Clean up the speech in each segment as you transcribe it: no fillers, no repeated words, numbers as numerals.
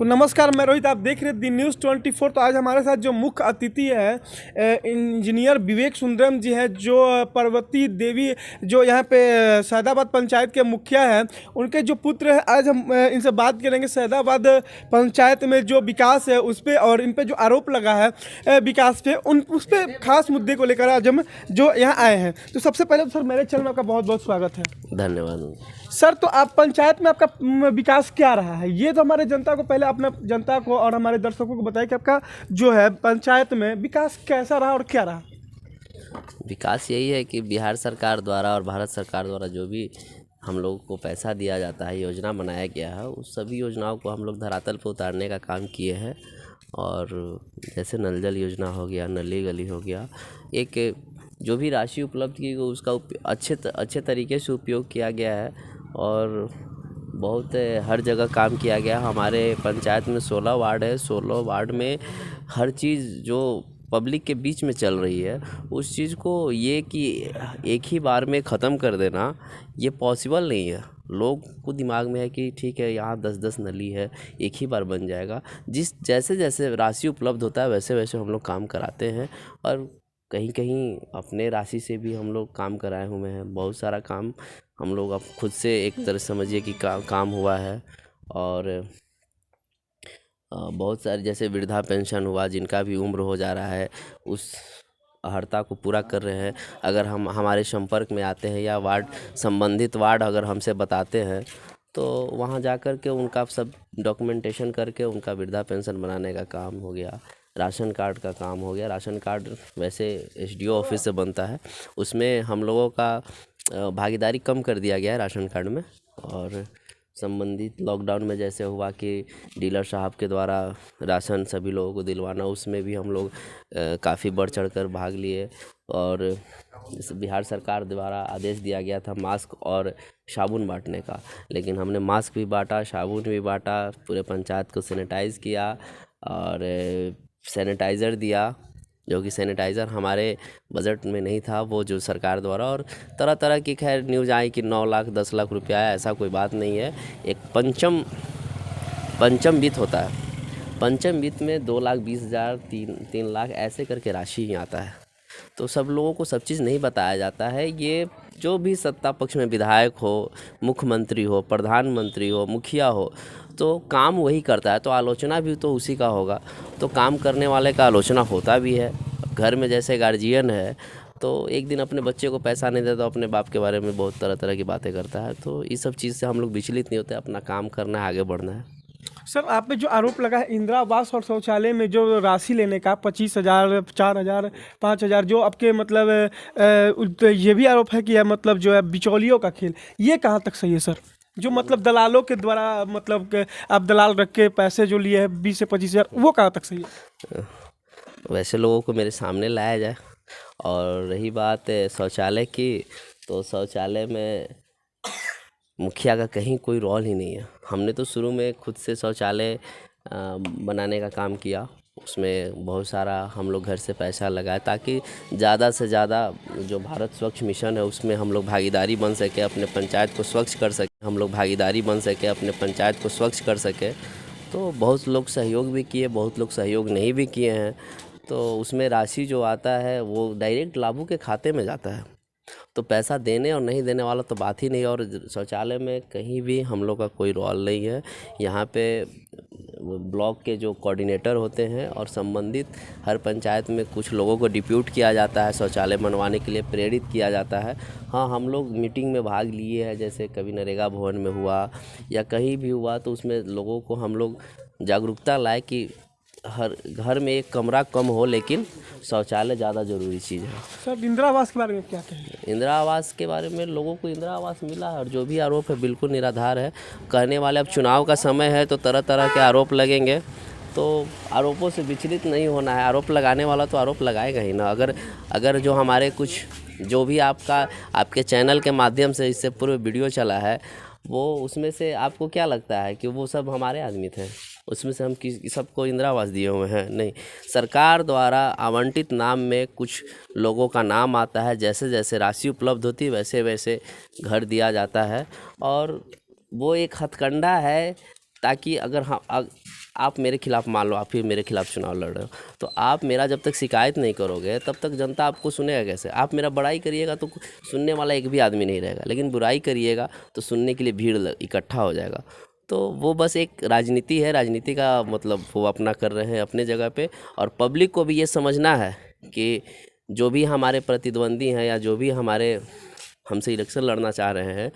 तो नमस्कार, मैं रोहित, आप देख रहे हैं दी न्यूज़ 24। तो आज हमारे साथ जो मुख्य अतिथि है इंजीनियर विवेक सुंदरम जी है, जो पार्वती देवी जो यहाँ पे सैदाबाद पंचायत के मुखिया हैं, उनके जो पुत्र हैं। आज हम इनसे बात करेंगे सैदाबाद पंचायत में जो विकास है उस पर, और इन पे जो आरोप लगा है विकास पे, उस पर खास मुद्दे को लेकर आज हम जो यहाँ आए हैं। तो सबसे पहले तो सर, मेरे चैनल में आपका बहुत बहुत स्वागत है। धन्यवाद सर, तो आप पंचायत में आपका विकास क्या रहा है, ये तो हमारे जनता को, पहले अपने जनता को और हमारे दर्शकों को बताइए कि आपका जो है पंचायत में विकास कैसा रहा और क्या रहा। विकास यही है कि बिहार सरकार द्वारा और भारत सरकार द्वारा जो भी हम लोगों को पैसा दिया जाता है, योजना बनाया गया है, उस सभी योजनाओं को हम लोग धरातल पर उतारने का काम किए हैं। और जैसे नल जल योजना हो गया, नली गली हो गया, एक जो भी राशि उपलब्ध की गई उसका अच्छे तरीके से उपयोग किया गया है और बहुत हर जगह काम किया गया। हमारे पंचायत में 16 वार्ड है। 16 वार्ड में हर चीज़ जो पब्लिक के बीच में चल रही है, उस चीज़ को ये कि एक ही बार में ख़त्म कर देना ये पॉसिबल नहीं है। लोग को दिमाग में है कि ठीक है, यहाँ 10-10 नली है, एक ही बार बन जाएगा। जैसे जैसे राशि उपलब्ध होता है वैसे वैसे हम लोग काम कराते हैं। और कहीं कहीं अपने राशि से भी हम लोग काम कराए हुए हैं। बहुत सारा काम हम लोग अब खुद से एक तरह समझिए कि काम हुआ है। और बहुत सारे जैसे वृद्धा पेंशन हुआ, जिनका भी उम्र हो जा रहा है, उस अर्हता को पूरा कर रहे हैं। अगर हम हमारे संपर्क में आते हैं या संबंधित वार्ड अगर हमसे बताते हैं, तो वहाँ जा कर के उनका सब डॉक्यूमेंटेशन करके उनका वृद्धा पेंशन बनाने का काम हो गया। राशन कार्ड का काम हो गया। राशन कार्ड वैसे एसडीओ ऑफिस से बनता है, उसमें हम लोगों का भागीदारी कम कर दिया गया है राशन कार्ड में। और संबंधित लॉकडाउन में जैसे हुआ कि डीलर साहब के द्वारा राशन सभी लोगों को दिलवाना, उसमें भी हम लोग काफ़ी बढ़ चढ़कर भाग लिए। और जैसे बिहार सरकार द्वारा आदेश दिया गया था मास्क और साबुन बांटने का, लेकिन हमने मास्क भी बांटा, साबुन भी बांटा, पूरे पंचायत को सैनिटाइज़ किया और सैनिटाइज़र दिया, जो कि सैनिटाइज़र हमारे बजट में नहीं था, वो जो सरकार द्वारा। और तरह तरह की खैर न्यूज़ आई कि 9 लाख 10 लाख रुपया है, ऐसा कोई बात नहीं है। एक पंचम वित्त होता है। पंचम वित्त में 2,20,000 3 लाख ऐसे करके राशि ही आता है। तो सब लोगों को सब चीज़ नहीं बताया जाता है। ये जो भी सत्ता पक्ष में विधायक हो, मुख्यमंत्री हो, प्रधानमंत्री हो, मुखिया हो, तो काम वही करता है, तो आलोचना भी तो उसी का होगा। तो काम करने वाले का आलोचना होता भी है। घर में जैसे गार्जियन है, तो एक दिन अपने बच्चे को पैसा नहीं देता तो अपने बाप के बारे में बहुत तरह तरह की बातें करता है। तो इस सब चीज़ से हम लोग विचलित नहीं होते, अपना काम करना है, आगे बढ़ना है। सर, आप पे जो आरोप लगा है इंदिरा आवास और शौचालय में जो राशि लेने का 25,000, 4,000, 5,000, जो आपके मतलब ये भी आरोप है कि यह मतलब जो है बिचौलियों का खेल, ये कहाँ तक सही है सर? जो मतलब दलालों के द्वारा मतलब आप दलाल रख के पैसे जो लिए हैं 20 से 25,000, वो कहाँ तक सही है? वैसे लोगों को मेरे सामने लाया जाए। और रही बात शौचालय की, तो शौचालय में मुखिया का कहीं कोई रोल ही नहीं है। हमने तो शुरू में खुद से शौचालय बनाने का काम किया। उसमें बहुत सारा हम लोग घर से पैसा लगाए, ताकि ज़्यादा से ज़्यादा जो भारत स्वच्छ मिशन है उसमें हम लोग भागीदारी बन सके, अपने पंचायत को स्वच्छ कर सके। अपने पंचायत को स्वच्छ कर सके। तो बहुत लोग सहयोग भी किए, बहुत लोग सहयोग नहीं भी किए हैं। तो उसमें राशि जो आता है वो डायरेक्ट लाभों के खाते में जाता है। तो पैसा देने और नहीं देने वाला तो बात ही नहीं। और शौचालय में कहीं भी हम लोग का कोई रोल नहीं है। यहाँ पे ब्लॉक के जो कोऑर्डिनेटर होते हैं और संबंधित हर पंचायत में कुछ लोगों को डिप्यूट किया जाता है, शौचालय बनवाने के लिए प्रेरित किया जाता है। हाँ, हम लोग मीटिंग में भाग लिए हैं, जैसे कभी नरेगा भवन में हुआ या कहीं भी हुआ, तो उसमें लोगों को हम लोग जागरूकता लाए कि हर घर में एक कमरा कम हो, लेकिन शौचालय ज़्यादा ज़रूरी चीज़ है। सर, इंदिरा आवास के बारे में क्या कहेंगे? इंदिरा आवास के बारे में लोगों को इंदिरा आवास मिला है, और जो भी आरोप है बिल्कुल निराधार है। कहने वाले, अब चुनाव का समय है तो तरह तरह के आरोप लगेंगे, तो आरोपों से विचलित नहीं होना है। आरोप लगाने वाला तो आरोप लगाएगा ही ना। अगर जो हमारे कुछ जो भी आपके चैनल के माध्यम से इससे पूर्व वीडियो चला है, वो उसमें से आपको क्या लगता है कि वो सब हमारे आदमी थे? उसमें से हम सबको इंदिरा आवास दिए हुए हैं? नहीं, सरकार द्वारा आवंटित नाम में कुछ लोगों का नाम आता है। जैसे जैसे राशि उपलब्ध होती है वैसे वैसे घर दिया जाता है। और वो एक हथकंडा है, ताकि अगर हम आप मेरे खिलाफ, मान लो आप ही मेरे खिलाफ चुनाव लड़ रहे हो, तो आप मेरा जब तक शिकायत नहीं करोगे तब तक जनता आपको सुनेगा कैसे? आप मेरा बड़ाई करिएगा तो सुनने वाला एक भी आदमी नहीं रहेगा, लेकिन बुराई करिएगा तो सुनने के लिए भीड़ इकट्ठा हो जाएगा। तो वो बस एक राजनीति है, राजनीति का मतलब वो अपना कर रहे हैं अपने जगह पे। और पब्लिक को भी ये समझना है कि जो भी हमारे प्रतिद्वंदी हैं या जो भी हमसे इलेक्शन लड़ना चाह रहे हैं,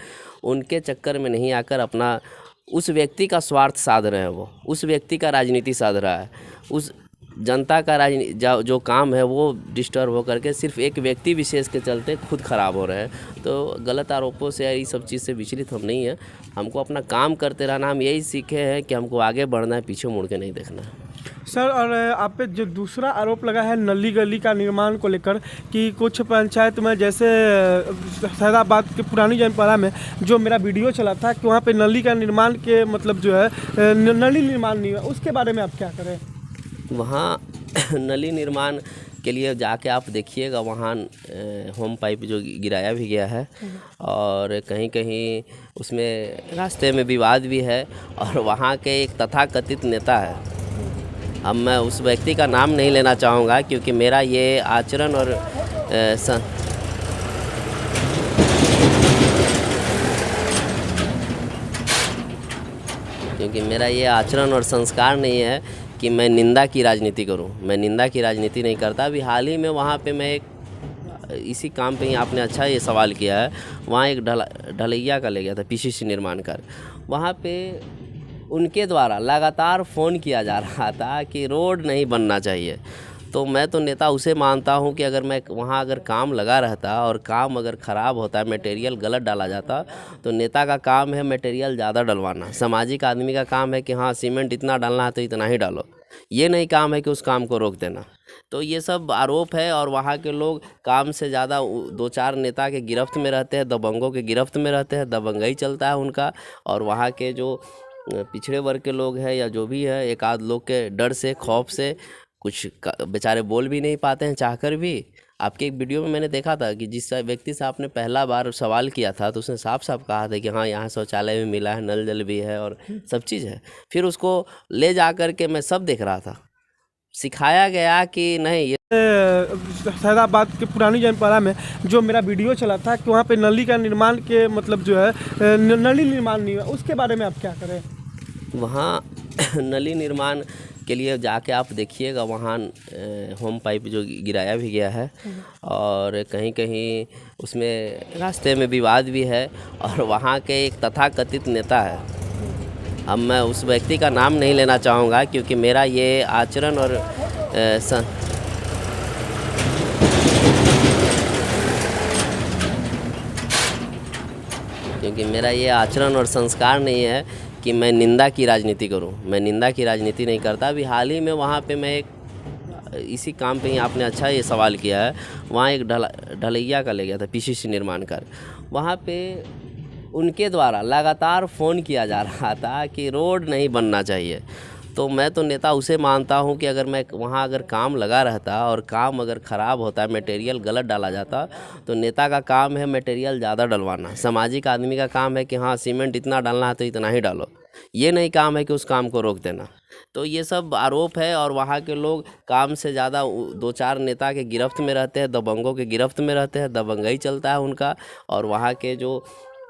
उनके चक्कर में नहीं आकर अपना उस व्यक्ति का स्वार्थ साध रहे हैं, वो उस व्यक्ति का राजनीति साध रहा है, उस जनता का जो काम है वो डिस्टर्ब हो करके सिर्फ एक व्यक्ति विशेष के चलते खुद ख़राब हो रहे हैं। तो गलत आरोपों से या ये सब चीज़ से विचलित हम नहीं हैं, हमको अपना काम करते रहना। हम यही सीखे हैं कि हमको आगे बढ़ना है, पीछे मुड़ के नहीं देखना है। सर, और आप पे जो दूसरा आरोप लगा है नली गली का निर्माण को लेकर कि कुछ पंचायत में, जैसे सैदाबाद के पुरानी जनपरा में जो मेरा वीडियो चला था कि वहाँ पे नली का निर्माण के मतलब जो है नली निर्माण नहीं हुआ, उसके बारे में आप क्या करें? वहाँ नली निर्माण के लिए जाके आप देखिएगा, वहाँ होम पाइप जो गिराया भी गया है और कहीं कहीं उसमें रास्ते में विवाद भी है। और वहाँ के एक तथाकथित नेता है, अब मैं उस व्यक्ति का नाम नहीं लेना चाहूँगा क्योंकि मेरा ये आचरण और संस्कार नहीं है कि मैं निंदा की राजनीति करूं। मैं निंदा की राजनीति नहीं करता। अभी हाल ही में वहाँ पे मैं इसी काम पे ही, आपने अच्छा ये सवाल किया है, वहाँ एक ढलैया का ले गया था, पीसीसी निर्माण कर। वहाँ पे उनके द्वारा लगातार फ़ोन किया जा रहा था कि रोड नहीं बनना चाहिए। तो मैं तो नेता उसे मानता हूं कि अगर मैं वहाँ अगर काम लगा रहता और काम अगर ख़राब होता है, मटेरियल गलत डाला जाता, तो नेता का काम है मटेरियल ज़्यादा डलवाना, सामाजिक आदमी का काम है कि हाँ सीमेंट इतना डालना है तो इतना ही डालो। ये नहीं काम है कि उस काम को रोक देना। तो ये सब आरोप है और वहाँ के लोग काम से ज़्यादा 2-4 नेता के गिरफ्त में रहते हैं, दबंगों के गिरफ्त में रहते हैं, दबंगई चलता है उनका। और वहाँ के जो पिछड़े वर्ग के लोग हैं या जो भी है, एक आध लोग के डर से, खौफ से कुछ बेचारे बोल भी नहीं पाते हैं चाहकर भी। आपके एक वीडियो में मैंने देखा था कि जिस व्यक्ति से आपने पहला बार सवाल किया था तो उसने साफ साफ कहा था कि हाँ यहाँ शौचालय भी मिला है, नल जल भी है और सब चीज़ है। फिर उसको ले जा कर के मैं सब देख रहा था, सिखाया गया कि नहीं। ये सैदाबाद के पुरानी जनपरा में जो मेरा वीडियो चला था कि वहाँ पे नली का निर्माण के मतलब जो है नली निर्माण नहीं हुआ, उसके बारे में आप क्या करें? वहाँ नली निर्माण के लिए जाके आप देखिएगा, वहाँ होम पाइप जो गिराया भी गया है और कहीं कहीं उसमें रास्ते में विवाद भी है। और वहाँ के एक तथाकथित नेता है, अब मैं उस व्यक्ति का नाम नहीं लेना चाहूँगा क्योंकि मेरा ये आचरण और संस्कार नहीं है कि मैं निंदा की राजनीति करूं। मैं निंदा की राजनीति नहीं करता। अभी हाल ही में वहाँ पे मैं इसी काम पे ही, आपने अच्छा ये सवाल किया है, वहाँ एक ढलैया का ले गया था, पीसीसी निर्माण कर। वहाँ पे उनके द्वारा लगातार फ़ोन किया जा रहा था कि रोड नहीं बनना चाहिए। तो मैं तो नेता उसे मानता हूं कि अगर मैं वहाँ अगर काम लगा रहता और काम अगर ख़राब होता है, मटेरियल गलत डाला जाता, तो नेता का काम है मटेरियल ज़्यादा डलवाना, सामाजिक आदमी का काम है कि हाँ सीमेंट इतना डालना है तो इतना ही डालो। ये नहीं काम है कि उस काम को रोक देना। तो ये सब आरोप है और वहाँ के लोग काम से ज़्यादा 2-4 नेता के गिरफ्त में रहते हैं, दबंगों के गिरफ्त में रहते हैं, दबंगई चलता है उनका। और वहाँ के जो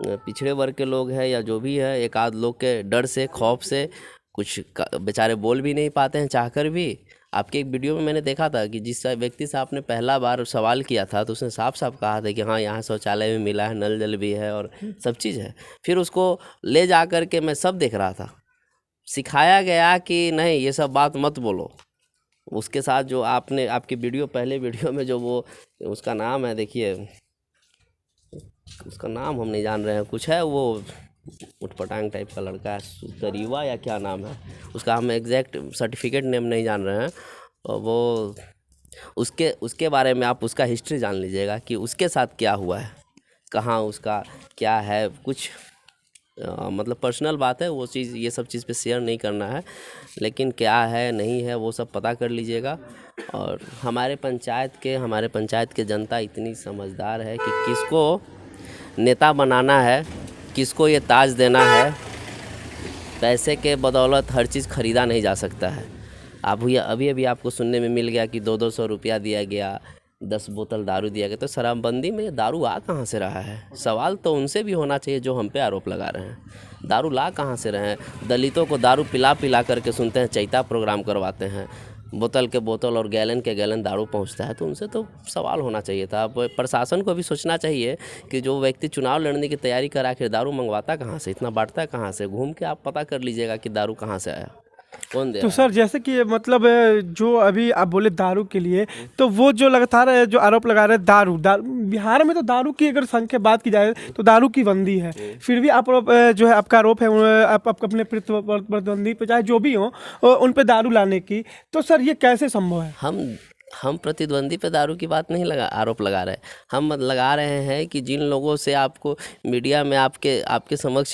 पिछड़े वर्ग के लोग हैं या जो भी है, एक आध लोग के डर से, खौफ से कुछ बेचारे बोल भी नहीं पाते हैं चाहकर भी। आपके एक वीडियो में मैंने देखा था कि जिस व्यक्ति से आपने पहला बार सवाल किया था तो उसने साफ साफ कहा था कि हाँ यहाँ शौचालय भी मिला है, नल जल भी है और सब चीज़ है। फिर उसको ले जा कर के मैं सब देख रहा था, सिखाया गया कि नहीं ये सब बात मत बोलो। उसके साथ जो आपकी वीडियो, पहले वीडियो में जो वो उसका नाम है, देखिए उसका नाम हम नहीं जान रहे हैं, कुछ है वो उटपटांग टाइप का लड़का है, करीवा या क्या नाम है उसका, हम एग्जैक्ट सर्टिफिकेट नेम नहीं जान रहे हैं। वो उसके बारे में आप उसका हिस्ट्री जान लीजिएगा कि उसके साथ क्या हुआ है, कहाँ उसका क्या है, कुछ मतलब पर्सनल बात है वो चीज़, ये सब चीज़ पे शेयर नहीं करना है, लेकिन क्या है नहीं है वो सब पता कर लीजिएगा। और हमारे पंचायत के जनता इतनी समझदार है कि किसको नेता बनाना है, किसको ये ताज देना है, पैसे के बदौलत हर चीज़ खरीदा नहीं जा सकता है। आप भैया अभी अभी आपको सुनने में मिल गया कि 200 रुपया दिया गया, 10 बोतल दारू दिया गया। तो शराबबंदी में दारू आ कहाँ से रहा है? सवाल तो उनसे भी होना चाहिए जो हम पे आरोप लगा रहे हैं। दारू ला कहाँ से रहे हैं? दलितों को दारू पिला पिला करके सुनते हैं चैता प्रोग्राम करवाते हैं, बोतल के बोतल और गैलन के गैलन दारू पहुंचता है। तो उनसे तो सवाल होना चाहिए था। अब प्रशासन को भी सोचना चाहिए कि जो व्यक्ति चुनाव लड़ने की तैयारी कर आखिर दारू मंगवाता कहाँ से, इतना बांटता कहाँ से? घूम के आप पता कर लीजिएगा कि दारू कहाँ से आया, कौन दे तो रहा है। सर जैसे कि मतलब जो अभी आप बोले दारू के लिए, तो वो जो लगातार जो आरोप लगा रहे हैं दारू बिहार में, तो दारू की अगर संख्या बात की जाए तो दारू की बंदी है, फिर भी आप जो है आपका आरोप है आप अपने प्रतिद्वंदी पे चाहे जो भी हो उन पे दारू लाने की, तो सर ये कैसे संभव है? हम प्रतिद्वंदी पे दारू की बात नहीं आरोप लगा रहे हैं। हम लगा रहे हैं कि जिन लोगों से आपको मीडिया में आपके समक्ष